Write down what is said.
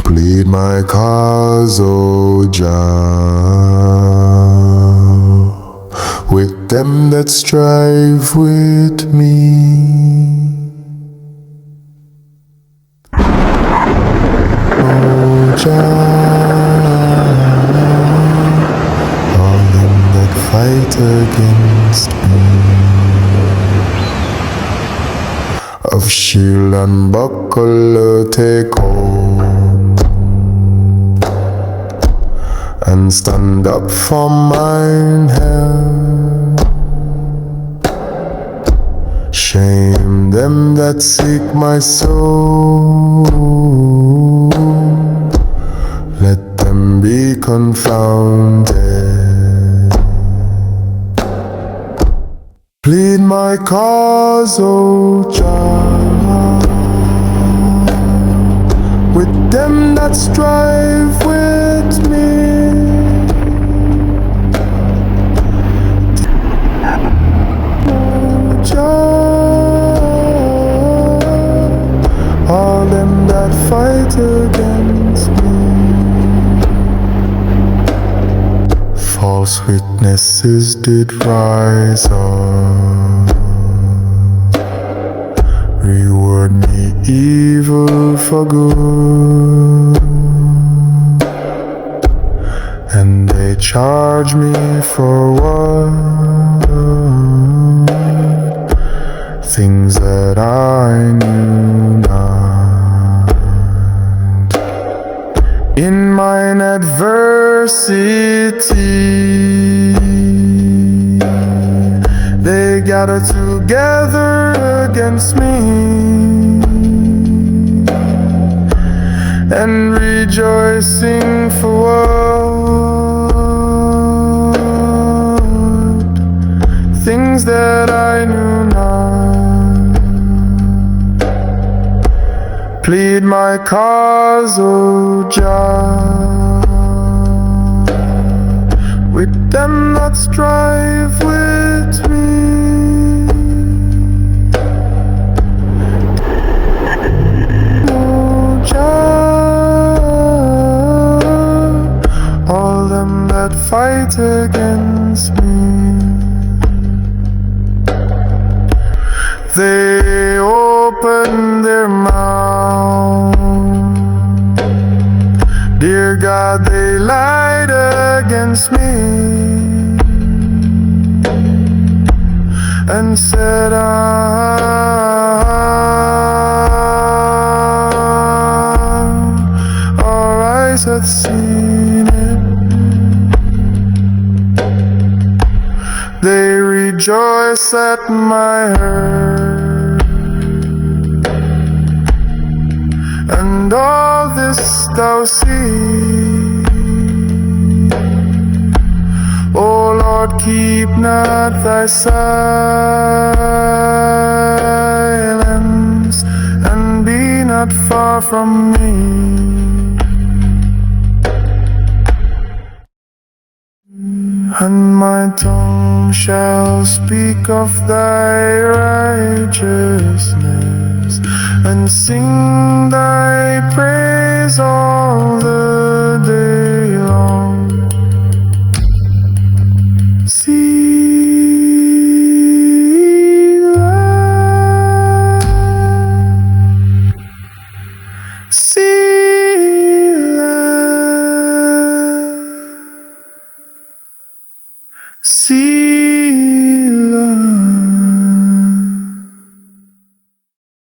Plead my cause, O Jah, with them that strive with me. O Jah, all them that fight against me, of shield and buckler take hold, and stand up for mine help. Shame them that seek my soul, let them be confounded. Plead my cause, O Jah, with them that strive with me. O Jah, all them that fight against me. False witnesses did rise up, reward me evil for good, and they charge me for what? Things that I knew not. In mine adversity, they gather together against me, and rejoicing for what? Things that I knew not. Plead my cause, O Jah, with them that strive with me. O Jah, all them that fight against me. They open their mouth, dear God, they lied against me, and said our eyes had seen it. They rejoice at my hurt, and all this thou see. O Lord, keep not thy silence, and be not far from me. And my tongue shall speak of thy righteousness, and sing thy praise all the day long. See